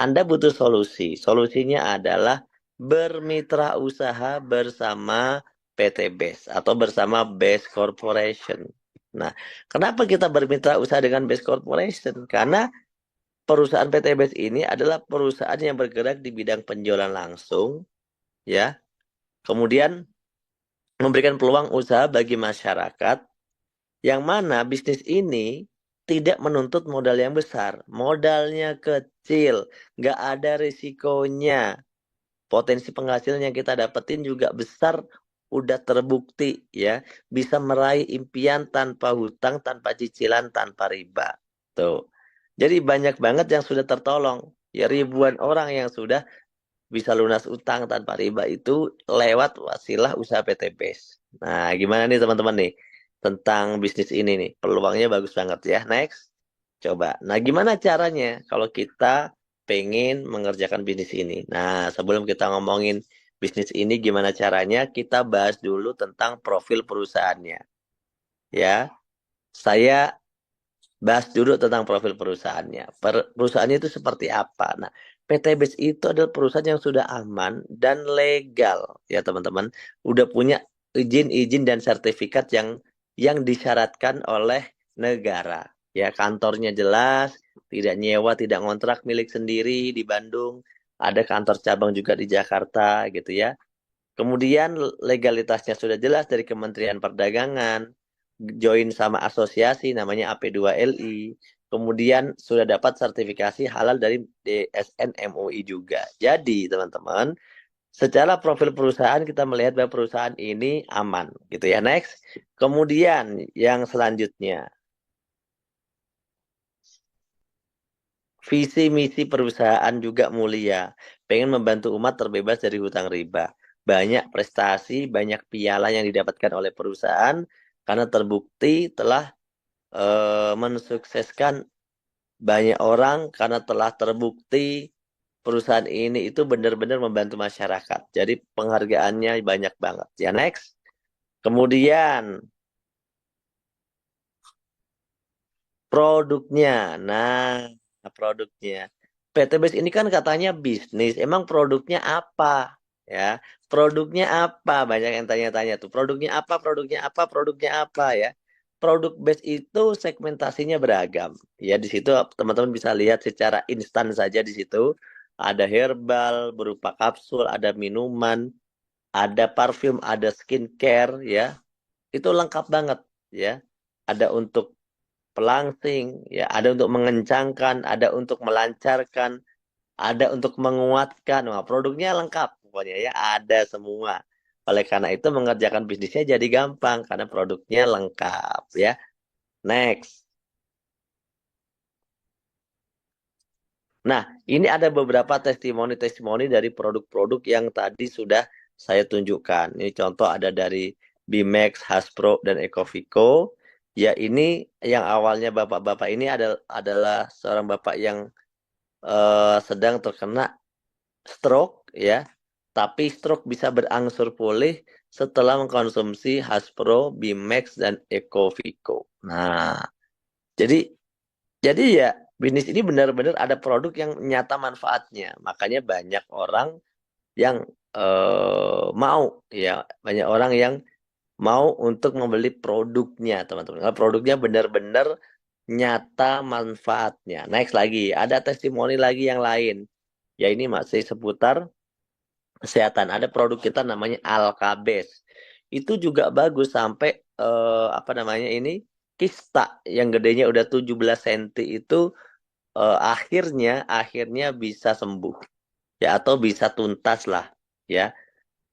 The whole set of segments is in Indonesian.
Anda butuh solusi. Solusinya adalah bermitra usaha bersama PT BES atau bersama BES Corporation. Nah, kenapa kita bermitra usaha dengan BES Corporation? Karena perusahaan PT BES ini adalah perusahaan yang bergerak di bidang penjualan langsung, ya. Kemudian memberikan peluang usaha bagi masyarakat yang mana bisnis ini tidak menuntut modal yang besar. Modalnya kecil, nggak ada risikonya. Potensi penghasilan yang kita dapetin juga besar, udah terbukti ya. Bisa meraih impian tanpa hutang, tanpa cicilan, tanpa riba. Tuh. Jadi banyak banget yang sudah tertolong. Ya ribuan orang yang sudah bisa lunas utang tanpa riba itu lewat wasilah usaha PT BES. Nah, gimana nih teman-teman nih tentang bisnis ini nih? Peluangnya bagus banget ya. Next. Coba. Nah, gimana caranya kalau kita pengen mengerjakan bisnis ini? Nah, sebelum kita ngomongin bisnis ini gimana caranya, kita bahas dulu tentang profil perusahaannya. Ya, saya bahas dulu tentang profil perusahaannya. Perusahaannya itu seperti apa? Nah, PT BES itu adalah perusahaan yang sudah aman dan legal, ya teman-teman. Udah punya izin-izin dan sertifikat yang disyaratkan oleh negara. Ya, kantornya jelas, tidak nyewa, tidak ngontrak milik sendiri di Bandung. Ada kantor cabang juga di Jakarta, gitu ya. Kemudian legalitasnya sudah jelas dari Kementerian Perdagangan, join sama asosiasi namanya AP2LI. Kemudian sudah dapat sertifikasi halal dari DSN MUI juga. Jadi teman-teman, secara profil perusahaan kita melihat bahwa perusahaan ini aman, gitu ya. Next. Kemudian yang selanjutnya, visi misi perusahaan juga mulia, pengen membantu umat terbebas dari hutang riba. Banyak prestasi, banyak piala yang didapatkan oleh perusahaan karena terbukti telah mensukseskan banyak orang karena telah terbukti perusahaan ini itu benar-benar membantu masyarakat. Jadi penghargaannya banyak banget. Ya next. Kemudian produknya. Nah, produknya. PT BES ini kan katanya bisnis. Emang produknya apa? Ya, produknya apa? Banyak yang tanya-tanya tuh. Produknya apa? Produknya apa? Produknya apa ya? Produk BES itu segmentasinya beragam. Ya, di situ teman-teman bisa lihat secara instan saja di situ. Ada herbal berupa kapsul, ada minuman, ada parfum, ada skincare ya. Itu lengkap banget ya. Ada untuk pelangsing, ya, ada untuk mengencangkan, ada untuk melancarkan, ada untuk menguatkan. Wah, produknya lengkap pokoknya ya, ada semua. Oleh karena itu mengerjakan bisnisnya jadi gampang karena produknya lengkap ya. Next. Nah, ini ada beberapa testimoni-testimoni dari produk-produk yang tadi sudah saya tunjukkan. Ini contoh ada dari Bimex, Hasbro, dan Ecovico. Ya, ini yang awalnya bapak-bapak ini adalah seorang bapak yang sedang terkena stroke ya, tapi stroke bisa berangsur pulih setelah mengkonsumsi Hasbro, Bimex, dan Ecovico. Nah, jadi jadi ya bisnis ini benar-benar ada produk yang nyata manfaatnya. Makanya banyak orang yang mau ya, banyak orang yang mau untuk membeli produknya, teman-teman. Karena produknya benar-benar nyata manfaatnya. Next lagi, ada testimoni lagi yang lain. Ya ini masih seputar kesehatan. Ada produk kita namanya Alkabes. Itu juga bagus sampai apa namanya ini kista yang gedenya udah 17 cm itu akhirnya bisa sembuh ya atau bisa tuntas lah ya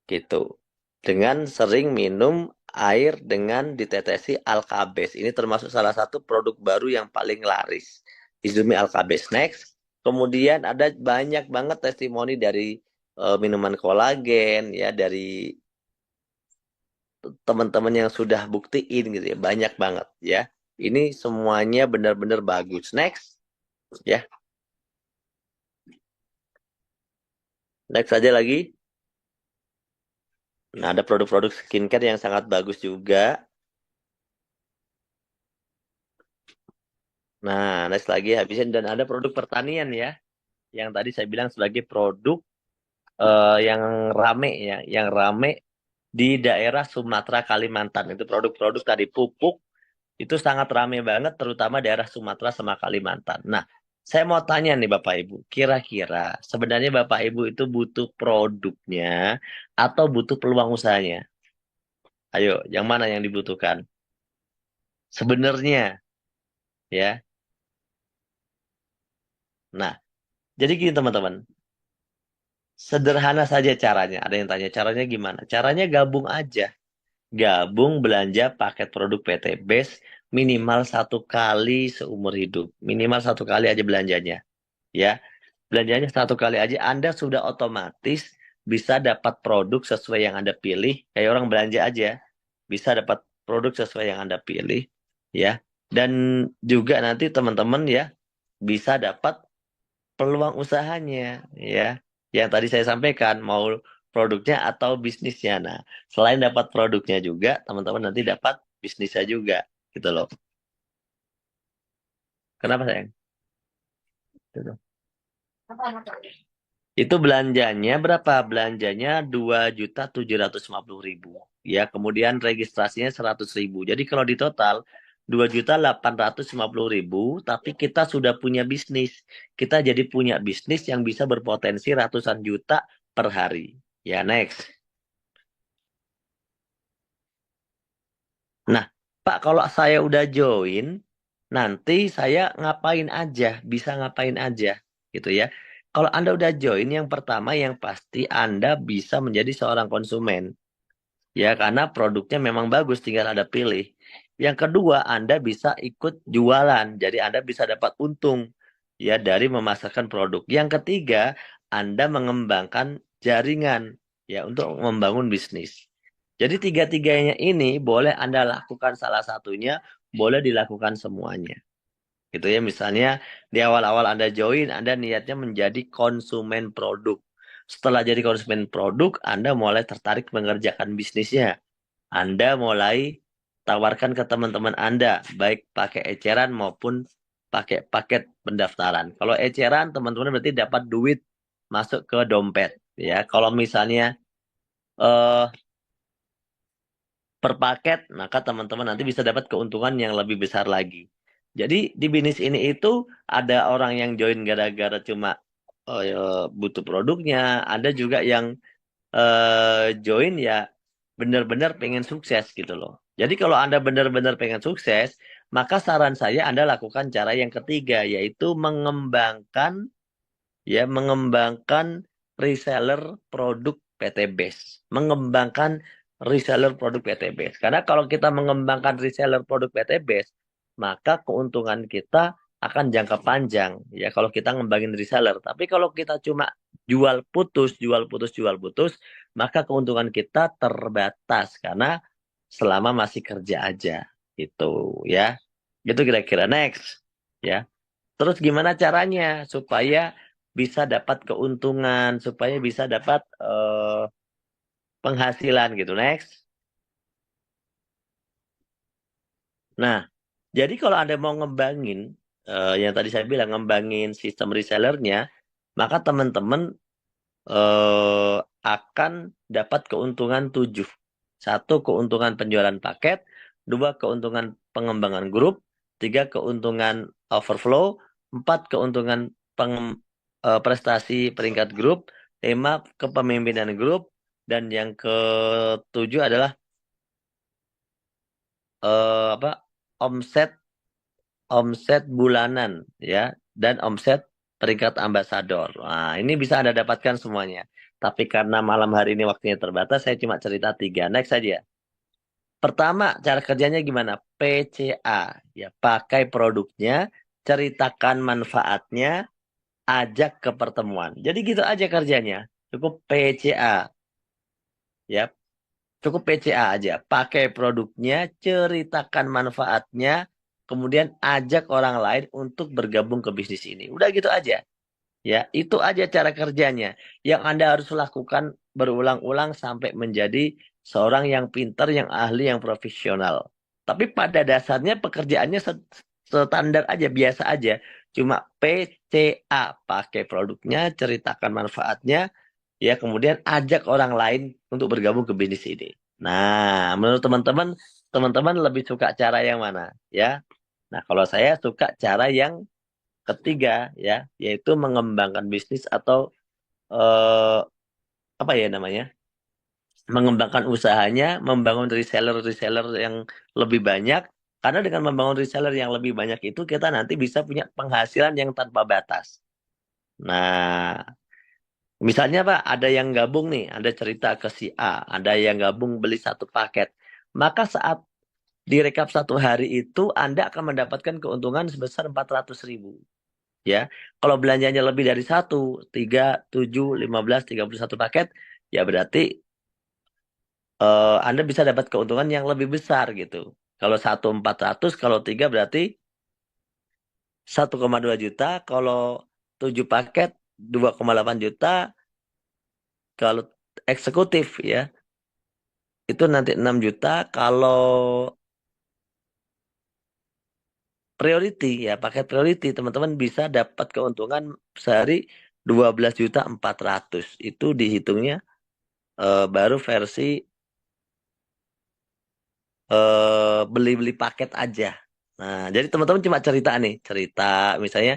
gitu. Dengan sering minum air dengan ditetesi Alkabes. Ini termasuk salah satu produk baru yang paling laris. Izumi Alkabes. Next. Kemudian ada banyak banget testimoni dari minuman kolagen ya dari teman-teman yang sudah buktiin gitu ya. Banyak banget ya. Ini semuanya benar-benar bagus. Next ya. Next aja lagi. Nah, ada produk-produk skincare yang sangat bagus juga. Nah, next lagi habisin dan ada produk pertanian ya. yang tadi saya bilang sebagai produk yang rame ya, yang rame di daerah Sumatera Kalimantan. Itu produk-produk tadi pupuk itu sangat rame banget, terutama daerah Sumatera sama Kalimantan. Nah, saya mau tanya nih Bapak Ibu, kira-kira sebenarnya Bapak Ibu itu butuh produknya atau butuh peluang usahanya? Ayo, yang mana yang dibutuhkan? Sebenarnya ya. Nah, jadi gini teman-teman, sederhana saja caranya. Ada yang tanya caranya gimana? Caranya gabung aja. Gabung belanja paket produk PT Base minimal 1 kali seumur hidup. Minimal 1 kali aja belanjanya. Ya, belanjanya 1 kali aja Anda sudah otomatis bisa dapat produk sesuai yang Anda pilih. Kayak orang belanja aja. Bisa dapat produk sesuai yang Anda pilih. Ya, dan juga nanti teman-teman ya bisa dapat peluang usahanya ya yang tadi saya sampaikan mau produknya atau bisnisnya. Nah, selain dapat produknya juga teman-teman nanti dapat bisnisnya juga gitu loh. Kenapa sayang? Gitu. Itu belanjanya berapa? Belanjanya 2.750.000 ya, kemudian registrasinya 100.000. Jadi kalau di total 2.850.000, tapi kita sudah punya bisnis. Kita jadi punya bisnis yang bisa berpotensi ratusan juta per hari. Ya, next. Nah, Pak, kalau saya udah join, nanti saya ngapain aja, bisa ngapain aja, gitu ya. Kalau Anda udah join, yang pertama yang pasti Anda bisa menjadi seorang konsumen. Ya, karena produknya memang bagus, tinggal Anda pilih. Yang kedua, Anda bisa ikut jualan. Jadi Anda bisa dapat untung ya dari memasarkan produk. Yang ketiga, Anda mengembangkan jaringan ya untuk membangun bisnis. Jadi tiga-tiganya ini boleh Anda lakukan salah satunya, boleh dilakukan semuanya. Gitu ya, misalnya di awal-awal Anda join, Anda niatnya menjadi konsumen produk. Setelah jadi konsumen produk, Anda mulai tertarik mengerjakan bisnisnya. Anda mulai tawarkan ke teman-teman Anda, baik pakai eceran maupun pakai paket pendaftaran. Kalau eceran, teman-teman berarti dapat duit masuk ke dompet. Ya, kalau misalnya eh, per paket, maka teman-teman nanti bisa dapat keuntungan yang lebih besar lagi. Jadi di bisnis ini itu ada orang yang join gara-gara cuma butuh produknya, ada juga yang join ya benar-benar pengen sukses gitu loh. Jadi kalau Anda benar-benar pengen sukses, maka saran saya Anda lakukan cara yang ketiga, yaitu mengembangkan reseller produk PT Base. Mengembangkan reseller produk PT Base. Karena kalau kita mengembangkan reseller produk PT Base, maka keuntungan kita akan jangka panjang ya kalau kita ngembangin reseller. Tapi kalau kita cuma jual putus, jual putus, jual putus, maka keuntungan kita terbatas karena selama masih kerja aja itu ya. Itu kira-kira next ya. Terus gimana caranya supaya bisa dapat keuntungan, supaya bisa dapat penghasilan gitu. Next. Nah, jadi kalau Anda mau ngembangin, yang tadi saya bilang, ngembangin sistem resellernya, maka teman-teman eh, akan dapat keuntungan 7. Satu, keuntungan penjualan paket. Dua, keuntungan pengembangan grup. Tiga, keuntungan overflow. Empat, keuntungan prestasi peringkat grup. Lima, kepemimpinan grup. Dan yang ketujuh adalah apa? Omset omset bulanan ya dan omset peringkat ambasador. Nah, ini bisa Anda dapatkan semuanya. Tapi karena malam hari ini waktunya terbatas, saya cuma cerita 3. Next saja. Pertama, cara kerjanya gimana? PCA. Ya, pakai produknya, ceritakan manfaatnya, ajak ke pertemuan. Jadi gitu aja kerjanya. Cukup PCA. Ya, cukup PCA aja. Pakai produknya, ceritakan manfaatnya, kemudian ajak orang lain untuk bergabung ke bisnis ini. Udah gitu aja. Ya, itu aja cara kerjanya. Yang Anda harus lakukan berulang-ulang sampai menjadi seorang yang pintar, yang ahli, yang profesional. Tapi pada dasarnya pekerjaannya standar aja, biasa aja. cuma PCA, pakai produknya, ceritakan manfaatnya, ya kemudian ajak orang lain untuk bergabung ke bisnis ini. Nah, menurut teman-teman, teman-teman lebih suka cara yang mana? Ya. Nah, kalau saya suka cara yang ketiga, ya, yaitu mengembangkan bisnis atau eh, apa ya namanya? Mengembangkan usahanya, membangun reseller-reseller yang lebih banyak. Karena dengan membangun reseller yang lebih banyak itu kita nanti bisa punya penghasilan yang tanpa batas. Nah, misalnya Pak, ada yang gabung nih, ada cerita ke si A, ada yang gabung beli satu paket. Maka saat direkap satu hari itu, Anda akan mendapatkan keuntungan sebesar 400.000. Ya, kalau belanjanya lebih dari satu, 3, 7, 15, 31 paket, ya berarti Anda bisa dapat keuntungan yang lebih besar gitu. Kalau satu 400, kalau tiga berarti 1,2 juta, kalau 7 paket 2,8 juta, kalau eksekutif ya itu nanti 6 juta, kalau priority ya paket priority teman-teman bisa dapat keuntungan sehari 12.400.000. Itu dihitungnya baru versi beli-beli paket aja. Nah, jadi teman-teman cuma cerita nih, cerita misalnya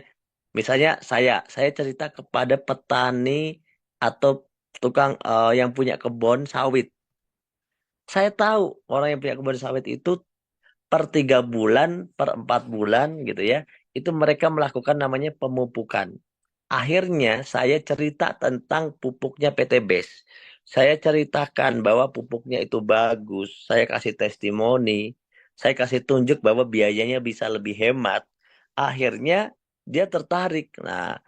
misalnya saya cerita kepada petani atau tukang yang punya kebun sawit. Saya tahu orang yang punya kebun sawit itu per 3 bulan, per 4 bulan gitu ya, itu mereka melakukan namanya pemupukan. Akhirnya saya cerita tentang pupuknya PT BES. Saya ceritakan bahwa pupuknya itu bagus. Saya kasih testimoni. Saya kasih tunjuk bahwa biayanya bisa lebih hemat. Akhirnya dia tertarik. Nah,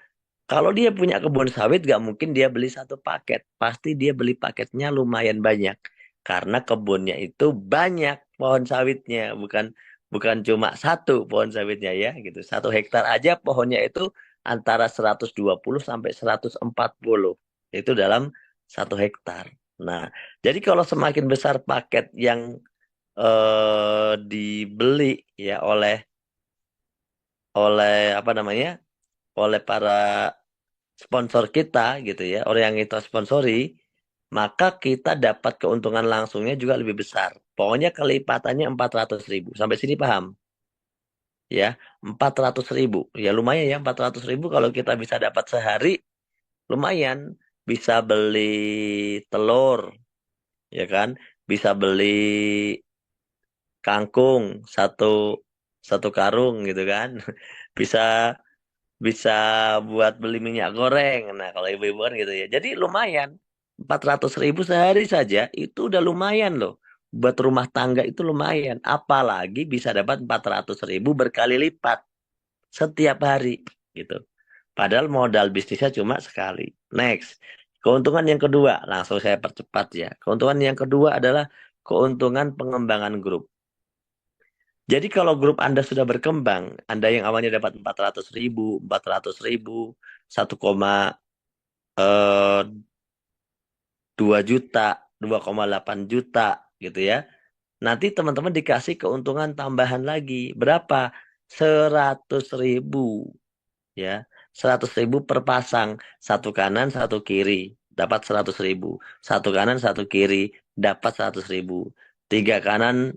kalau dia punya kebun sawit, gak mungkin dia beli satu paket. Pasti dia beli paketnya lumayan banyak. Karena kebunnya itu banyak pohon sawitnya. Bukan bukan cuma satu pohon sawitnya ya gitu. 1 hektar aja pohonnya itu antara 120 sampai 140. Itu dalam 1 hektar. Nah, jadi kalau semakin besar paket yang dibeli ya oleh oleh apa namanya? Oleh para sponsor kita gitu ya, orang yang kita sponsori, maka kita dapat keuntungan langsungnya juga lebih besar. Pokoknya kelipatannya 400.000. Sampai sini paham? Ya, 400.000. Ya lumayan ya, 400.000 kalau kita bisa dapat sehari, lumayan. Bisa beli telur, ya kan? Bisa beli kangkung satu karung gitu kan? Bisa bisa buat beli minyak goreng. Nah, kalau ibu-ibu kan gitu ya. Jadi lumayan. 400.000 sehari saja itu udah lumayan loh. Buat rumah tangga itu lumayan. Apalagi bisa dapat 400.000 berkali lipat setiap hari gitu. Padahal modal bisnisnya cuma sekali. Next. Keuntungan yang kedua. Langsung saya percepat ya. Keuntungan yang kedua adalah keuntungan pengembangan grup. Jadi kalau grup Anda sudah berkembang, Anda yang awalnya dapat 400.000, 1,2 juta, 2,8 juta gitu ya. Nanti teman-teman dikasih keuntungan tambahan lagi. Berapa? 100.000 ya. 100.000 per pasang. Satu kanan, satu kiri. Dapat 100.000. Satu kanan, satu kiri. Dapat 100.000. Tiga kanan,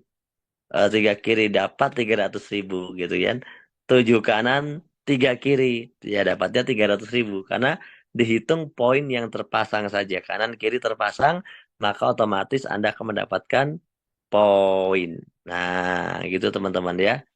3 kiri dapat 300.000 gitu kan. 7 kanan, 3 kiri. Ya dapatnya 300.000. Karena dihitung poin yang terpasang saja. Kanan kiri terpasang, maka otomatis Anda akan mendapatkan poin. Nah, gitu teman-teman ya.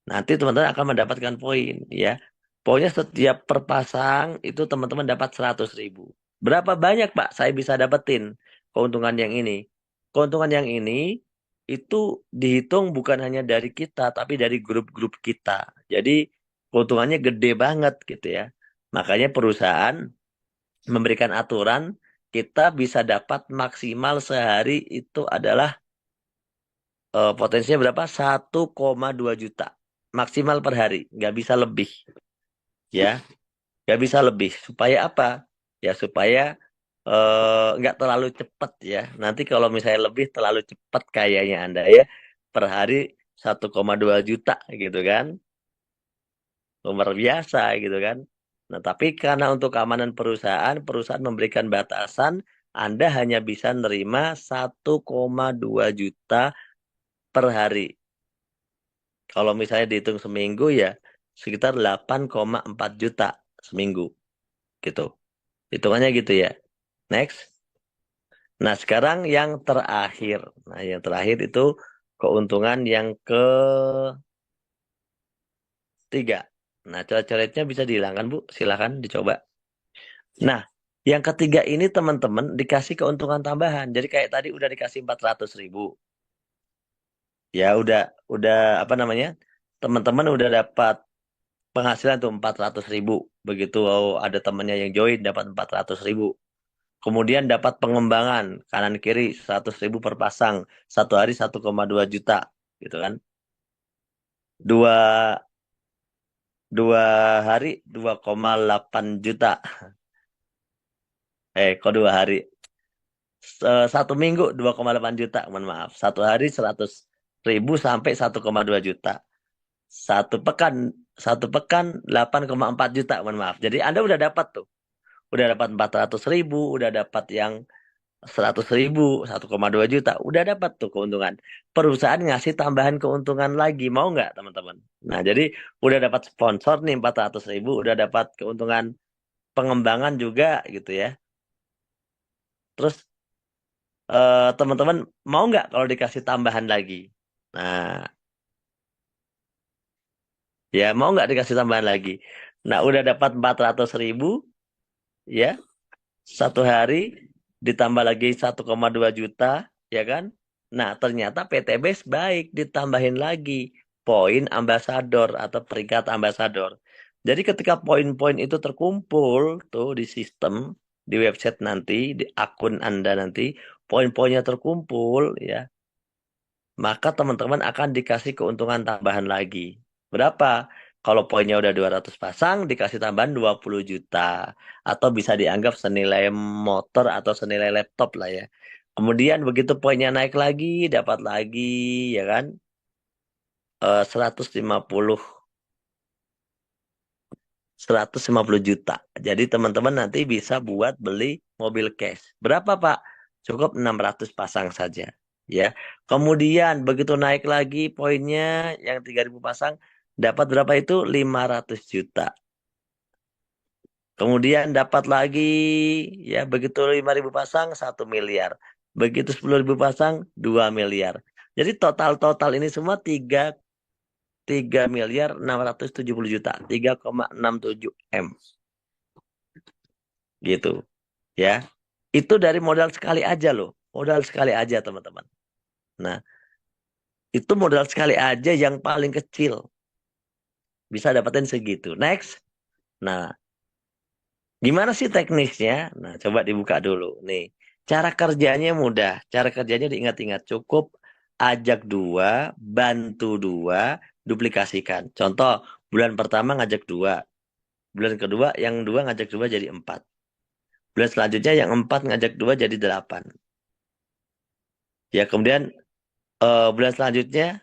Nanti teman-teman akan mendapatkan poin ya. Pokoknya setiap perpasang itu teman-teman dapat 100.000. Berapa banyak Pak saya bisa dapetin keuntungan yang ini? Keuntungan yang ini itu dihitung bukan hanya dari kita, tapi dari grup-grup kita. Jadi keuntungannya gede banget gitu ya. Makanya perusahaan memberikan aturan kita bisa dapat maksimal sehari itu adalah potensinya berapa? 1,2 juta maksimal per hari, nggak bisa lebih ya, nggak bisa lebih. Supaya apa? Ya supaya nggak terlalu cepat ya. Nanti kalau misalnya lebih terlalu cepat kayaknya Anda ya, per hari 1,2 juta gitu kan. luar biasa gitu kan. Nah, tapi karena untuk keamanan perusahaan, perusahaan memberikan batasan Anda hanya bisa nerima 1,2 juta per hari. Kalau misalnya dihitung seminggu ya sekitar 8,4 juta seminggu gitu. Hitungannya gitu ya. Next. Nah, sekarang yang terakhir. Nah, yang terakhir itu keuntungan yang ketiga. Nah, coret-coretnya bisa dihilangkan, Bu. Silakan dicoba. Nah, yang ketiga ini teman-teman dikasih keuntungan tambahan. Jadi kayak tadi udah dikasih 400.000. Ya udah apa namanya? Teman-teman udah dapat penghasilan tuh 400.000. Begitu ada temannya yang join dapat 400.000. Kemudian dapat pengembangan kanan kiri 100.000 per pasang. Satu hari 1,2 juta gitu kan. Dua, dua hari 2,8 juta. Kok 2 hari? 1 minggu 2,8 juta, mohon maaf. Satu hari 100.000 sampai 1,2 juta. Satu pekan 8,4 juta, mohon maaf. Jadi Anda udah dapat tuh. Udah dapat 400.000, udah dapat yang 100.000, 1,2 juta. Udah dapat tuh keuntungan. Perusahaan ngasih tambahan keuntungan lagi. Mau nggak teman-teman? Nah, jadi udah dapat sponsor nih 400.000, udah dapat keuntungan pengembangan juga gitu ya. Terus teman-teman mau nggak kalau dikasih tambahan lagi? Nah, ya mau nggak dikasih tambahan lagi? Nah, udah dapat 400.000 ya, satu hari ditambah lagi 1,2 juta, ya kan? Nah, ternyata PTBS baik ditambahin lagi poin ambasador atau peringkat ambasador. Jadi ketika poin-poin itu terkumpul tuh di sistem, di website nanti, di akun Anda nanti, poin-poinnya terkumpul ya, maka teman-teman akan dikasih keuntungan tambahan lagi. Berapa? Kalau poinnya udah 200 pasang, dikasih tambahan 20 juta. Atau bisa dianggap senilai motor atau senilai laptop lah ya. Kemudian begitu poinnya naik lagi, dapat lagi, ya kan? 150 150 juta. Jadi teman-teman nanti bisa buat beli mobil cash. Berapa, Pak? Cukup 600 pasang saja. Ya. Kemudian begitu naik lagi poinnya yang 3.000 pasang dapat berapa itu? 500 juta. Kemudian dapat lagi ya begitu 5.000 pasang 1 miliar. Begitu 10.000 pasang 2 miliar. Jadi total-total ini semua 3 miliar 670 juta, 3,67 M gitu ya. Itu dari modal sekali aja loh. Modal sekali aja teman-teman. Nah, itu modal sekali aja yang paling kecil bisa dapetin segitu. Next. Nah, gimana sih teknisnya? Nah, coba dibuka dulu nih. Cara kerjanya mudah. Cara kerjanya diingat-ingat. Cukup ajak dua, bantu dua, duplikasikan. Contoh, bulan pertama ngajak dua. Bulan kedua, yang dua ngajak dua jadi 4. Bulan selanjutnya yang 4 ngajak dua jadi 8. Ya, kemudian bulan selanjutnya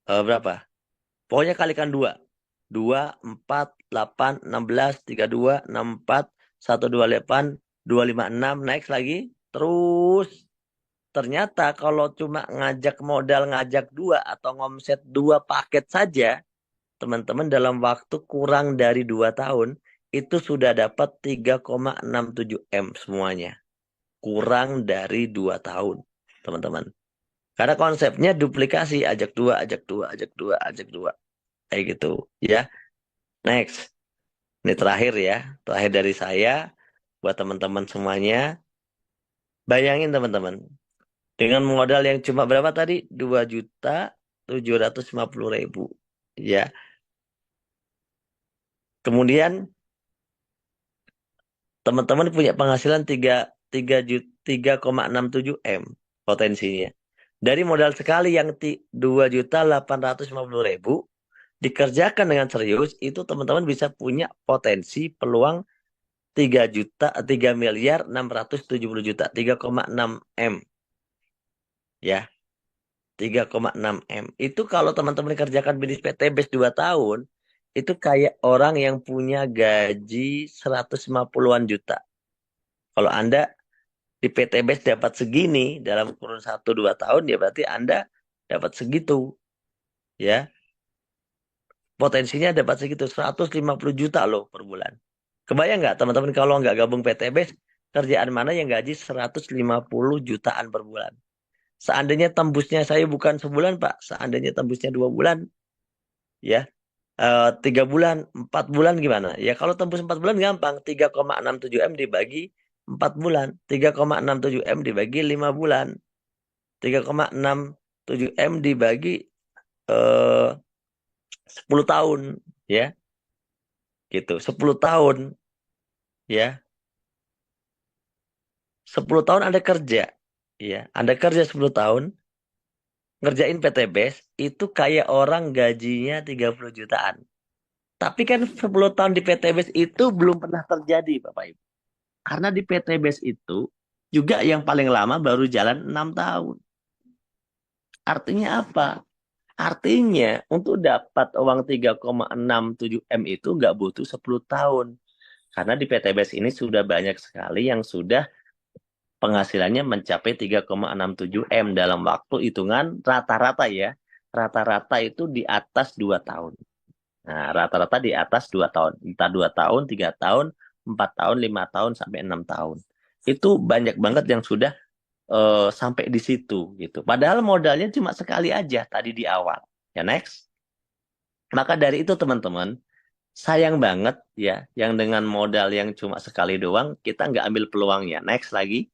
berapa? Pokoknya kalikan 2. 2, 4, 8, 16, 32, 64, 128, 256. Next lagi. Terus ternyata kalau cuma ngajak modal ngajak dua atau ngomset 2 paket saja, teman-teman dalam waktu kurang dari 2 tahun, itu sudah dapat 3,67 M semuanya. Kurang dari 2 tahun, teman-teman. Karena konsepnya duplikasi, ajak dua, ajak dua, ajak dua, ajak dua. Kayak gitu, ya. Next. Ini terakhir ya. Terakhir dari saya, buat teman-teman semuanya. Bayangin teman-teman. Dengan modal yang cuma berapa tadi? 2.750.000. Ya. Kemudian teman-teman punya penghasilan 3,67 M potensinya. Dari modal sekali yang 2.850.000 dikerjakan dengan serius, itu teman-teman bisa punya potensi peluang 3.670.000.000, 3,6 M ya, 3,6 M. Itu kalau teman-teman kerjakan bisnis PTBS 2 tahun, itu kayak orang yang punya gaji 150-an juta. Kalau Anda di PTBS dapat segini dalam kurun 1-2 tahun, ya berarti Anda dapat segitu. Ya, potensinya dapat segitu, 150 juta loh per bulan. Kebayang nggak teman-teman kalau nggak gabung PTBS, kerjaan mana yang gaji 150 jutaan per bulan? Seandainya tembusnya saya bukan sebulan, Pak. Seandainya tembusnya 2 bulan, ya, 3 bulan, 4 bulan gimana? Ya kalau tembus 4 bulan gampang. 3,67 M dibagi 4 bulan. 3,67 M dibagi 5 bulan. 3,67 M dibagi 10 tahun. Ya, gitu. 10 tahun. Ya, 10 tahun Anda kerja. Ya, Anda kerja 10 tahun. Ngerjain PTBS itu kayak orang gajinya 30 jutaan. Tapi kan 10 tahun di PTBS itu belum pernah terjadi, Bapak Ibu. Karena di PTBS itu juga yang paling lama baru jalan 6 tahun. Artinya apa? Artinya untuk dapat uang 3,67 M itu nggak butuh 10 tahun. Karena di PTBS ini sudah banyak sekali yang sudah penghasilannya mencapai 3,67 M dalam waktu hitungan rata-rata ya. Rata-rata itu di atas 2 tahun. Nah, rata-rata di atas 2 tahun. Entah 2 tahun, 3 tahun, 4 tahun, 5 tahun, sampai 6 tahun. Itu banyak banget yang sudah sampai di situ gitu. Padahal modalnya cuma sekali aja tadi di awal. Ya, next. Maka dari itu teman-teman, sayang banget ya yang dengan modal yang cuma sekali doang, kita nggak ambil peluangnya. Next lagi.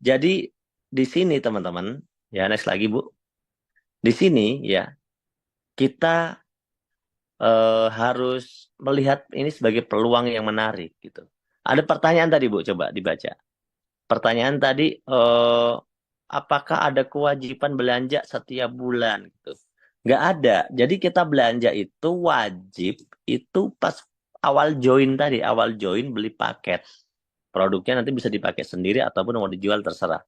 Jadi di sini teman-teman, ya next lagi Bu. Di sini ya kita harus melihat ini sebagai peluang yang menarik gitu. Ada pertanyaan tadi Bu, coba dibaca. Pertanyaan tadi, apakah ada kewajiban belanja setiap bulan gitu? Nggak ada. Jadi kita belanja itu wajib itu pas awal join tadi, awal join beli paket. Produknya nanti bisa dipakai sendiri ataupun mau dijual terserah.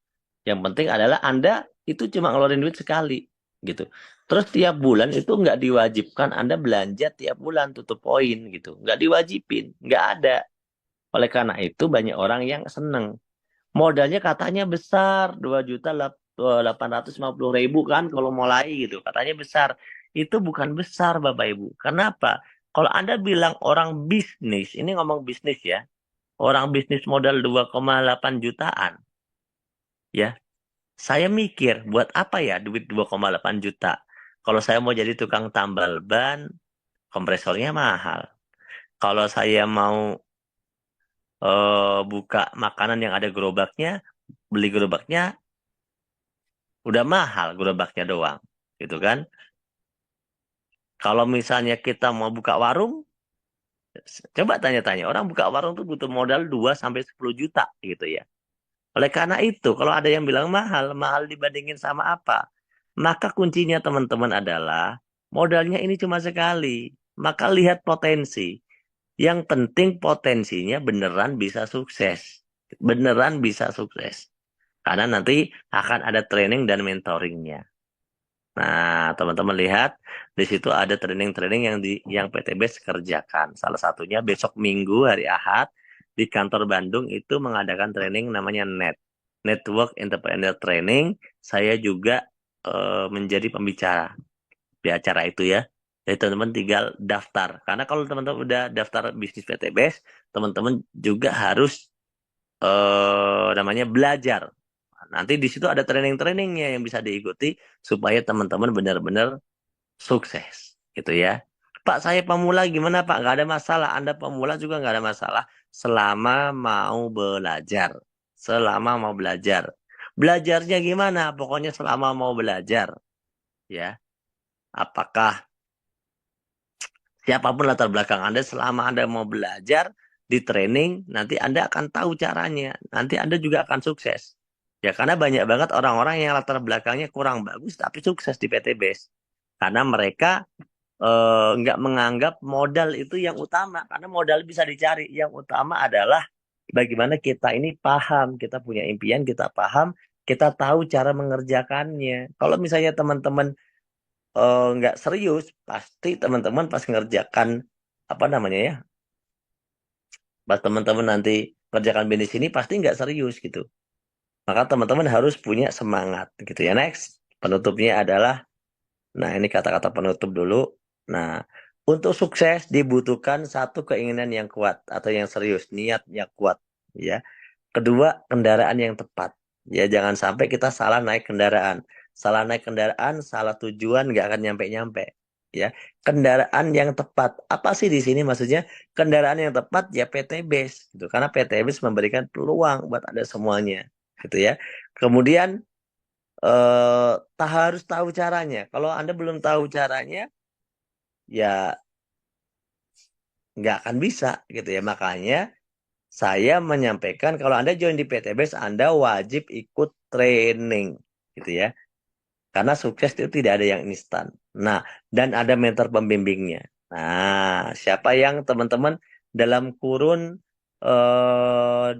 Yang penting adalah Anda itu cuma ngeluarin duit sekali gitu. Terus tiap bulan itu nggak diwajibkan Anda belanja tiap bulan tutup poin gitu. Nggak diwajibin, nggak ada. Oleh karena itu banyak orang yang seneng. Modalnya katanya besar, 2.850.000 kan kalau mulai gitu. Katanya besar. Itu bukan besar Bapak Ibu. Kenapa? Kalau Anda bilang orang bisnis, ini ngomong bisnis ya. Orang bisnis modal 2,8 jutaan. Ya, saya mikir buat apa ya duit 2,8 juta. Kalau saya mau jadi tukang tambal ban, kompresornya mahal. Kalau saya mau buka makanan yang ada gerobaknya, beli gerobaknya udah mahal gerobaknya doang, gitu kan? Kalau misalnya kita mau buka warung, coba tanya-tanya orang buka warung tuh butuh modal 2 sampai 10 juta gitu ya. Oleh karena itu, kalau ada yang bilang mahal, mahal dibandingin sama apa? Maka kuncinya teman-teman adalah modalnya ini cuma sekali. Maka lihat potensi. Yang penting potensinya beneran bisa sukses. Beneran bisa sukses. Karena nanti akan ada training dan mentoringnya. Nah, teman-teman lihat di situ ada training-training yang PTBS kerjakan. Salah satunya besok Minggu hari Ahad di kantor Bandung itu mengadakan training namanya Network Entrepreneur Training. Saya juga menjadi pembicara di acara itu ya. Jadi teman-teman tinggal daftar. Karena kalau teman-teman udah daftar bisnis PTBS, teman-teman juga harus namanya belajar. Nanti di situ ada training-trainingnya yang bisa diikuti supaya teman-teman benar-benar sukses, gitu ya. Pak, saya pemula gimana Pak? Nggak ada masalah. Anda pemula juga nggak ada masalah selama mau belajar. Selama mau belajar. Belajarnya gimana? Pokoknya selama mau belajar, ya. Apakah siapapun latar belakang Anda, selama Anda mau belajar di training, nanti Anda akan tahu caranya. Nanti Anda juga akan sukses. Ya, karena banyak banget orang-orang yang latar belakangnya kurang bagus tapi sukses di PTBS. Karena mereka nggak menganggap modal itu yang utama. Karena modal bisa dicari. Yang utama adalah bagaimana kita ini paham. Kita punya impian, kita paham, kita tahu cara mengerjakannya. Kalau misalnya teman-teman nggak serius, pasti teman-teman pas ngerjakan apa namanya ya, pas teman-teman nanti kerjakan bisnis ini pasti nggak serius gitu. Maka teman-teman harus punya semangat gitu ya. Next, penutupnya adalah, nah ini kata-kata penutup dulu. Nah, untuk sukses dibutuhkan satu keinginan yang kuat atau yang serius, niat yang kuat, ya. Kedua, kendaraan yang tepat. Ya, jangan sampai kita salah naik kendaraan. Salah naik kendaraan, salah tujuan, nggak akan nyampe-nyampe. Ya, kendaraan yang tepat. Apa sih di sini maksudnya? Kendaraan yang tepat ya PT Base, gitu. Karena PT Base memberikan peluang buat Anda semuanya, gitu ya. Kemudian tak harus tahu caranya. Kalau Anda belum tahu caranya, ya nggak akan bisa, gitu ya. Makanya saya menyampaikan kalau Anda join di PT Base, Anda wajib ikut training, gitu ya. Karena sukses itu tidak ada yang instan. Nah, dan ada mentor pembimbingnya. Nah, siapa yang teman-teman dalam kurun 2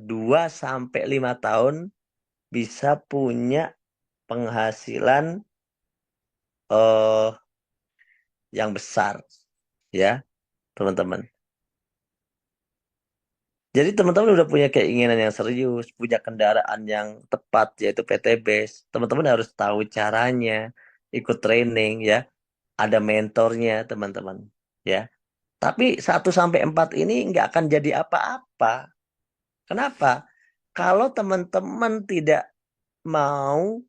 sampai 5 tahun bisa punya penghasilan eh yang besar, ya, teman-teman. Jadi teman-teman udah punya keinginan yang serius, punya kendaraan yang tepat yaitu PT Base. Teman-teman harus tahu caranya, ikut training ya, ada mentornya teman-teman ya. Tapi 1 sampai 4 ini nggak akan jadi apa-apa. Kenapa? Kalau teman-teman tidak mau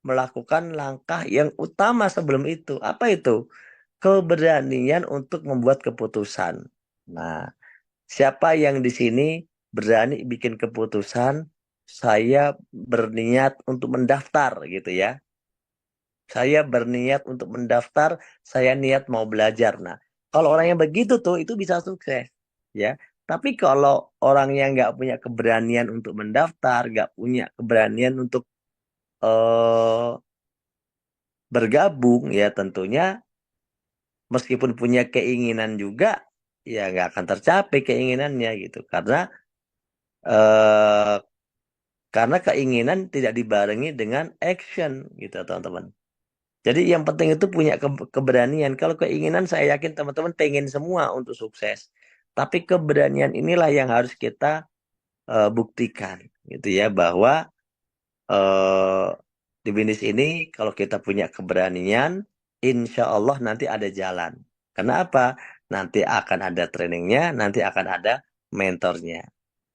melakukan langkah yang utama sebelum itu. Apa itu? Keberanian untuk membuat keputusan. Nah, siapa yang di sini berani bikin keputusan, saya berniat untuk mendaftar gitu ya. Saya berniat untuk mendaftar, saya niat mau belajar. Nah, kalau orang yang begitu tuh itu bisa sukses, ya. Tapi kalau orang yang nggak punya keberanian untuk mendaftar, nggak punya keberanian untuk eh, bergabung, ya tentunya meskipun punya keinginan juga, ya nggak akan tercapai keinginannya gitu. Eh, karena keinginan tidak dibarengi dengan action gitu teman-teman. Jadi yang penting itu punya keberanian. Kalau keinginan saya yakin teman-teman pengen semua untuk sukses. Tapi keberanian inilah yang harus kita buktikan gitu ya bahwa eh, di bisnis ini kalau kita punya keberanian, insya Allah nanti ada jalan. Kenapa? Nanti akan ada trainingnya, nanti akan ada mentornya.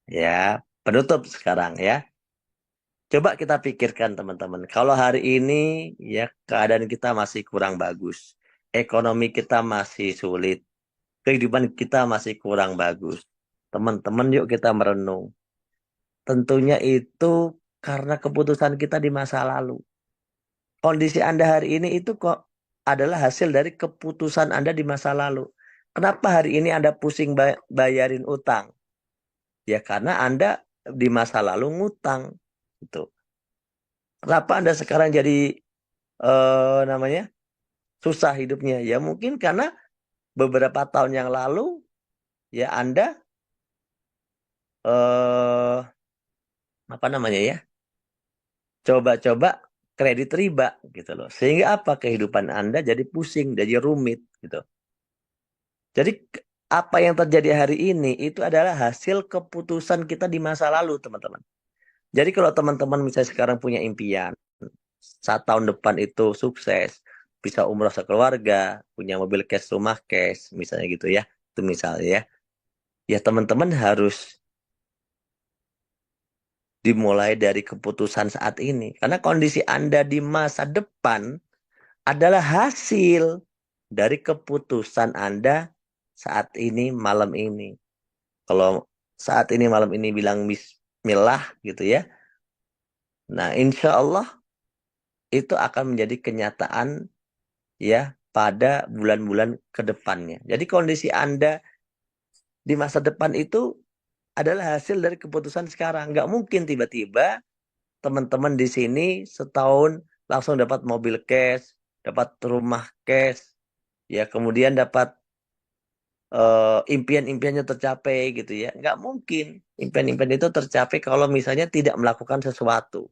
Ya, penutup sekarang ya. Coba kita pikirkan teman-teman, kalau hari ini ya keadaan kita masih kurang bagus, ekonomi kita masih sulit, kehidupan kita masih kurang bagus. Teman-teman yuk kita merenung. Tentunya itu karena keputusan kita di masa lalu. Kondisi Anda hari ini itu kok adalah hasil dari keputusan Anda di masa lalu. Kenapa hari ini Anda pusing bayarin utang? Ya karena Anda di masa lalu ngutang. Gitu. Kenapa Anda sekarang jadi namanya susah hidupnya? Ya mungkin karena beberapa tahun yang lalu ya Anda eh apa namanya ya coba-coba kredit riba gitu loh. Sehingga apa kehidupan Anda jadi pusing, jadi rumit gitu. Jadi apa yang terjadi hari ini itu adalah hasil keputusan kita di masa lalu, teman-teman. Jadi kalau teman-teman misalnya sekarang punya impian, 1 tahun depan itu sukses, bisa umroh sekeluarga, punya mobil cash, rumah cash, misalnya gitu ya. Itu misalnya ya. Ya teman-teman harus dimulai dari keputusan saat ini. Karena kondisi Anda di masa depan adalah hasil dari keputusan Anda saat ini, malam ini. Kalau saat ini, malam ini bilang bismillah gitu ya. Nah, insya Allah itu akan menjadi kenyataan ya pada bulan-bulan ke depannya. Jadi kondisi Anda di masa depan itu adalah hasil dari keputusan sekarang. Nggak mungkin tiba-tiba teman-teman di sini setahun langsung dapat mobil cash, dapat rumah cash, ya kemudian dapat impian-impiannya tercapai gitu ya. Nggak mungkin impian-impian itu tercapai kalau misalnya tidak melakukan sesuatu.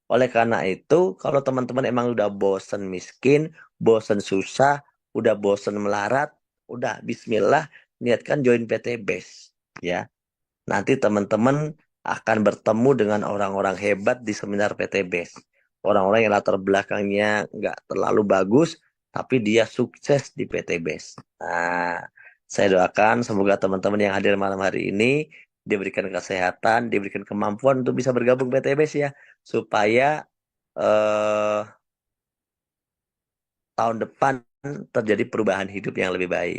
Oleh karena itu, kalau teman-teman emang udah bosen miskin, bosen susah, udah bosen melarat, udah bismillah niatkan join PT BES ya. Nanti teman-teman akan bertemu dengan orang-orang hebat di seminar PT BES. Orang-orang yang latar belakangnya nggak terlalu bagus, tapi dia sukses di PT BES. Nah, saya doakan semoga teman-teman yang hadir malam hari ini diberikan kesehatan, diberikan kemampuan untuk bisa bergabung PT BES ya, supaya tahun depan terjadi perubahan hidup yang lebih baik.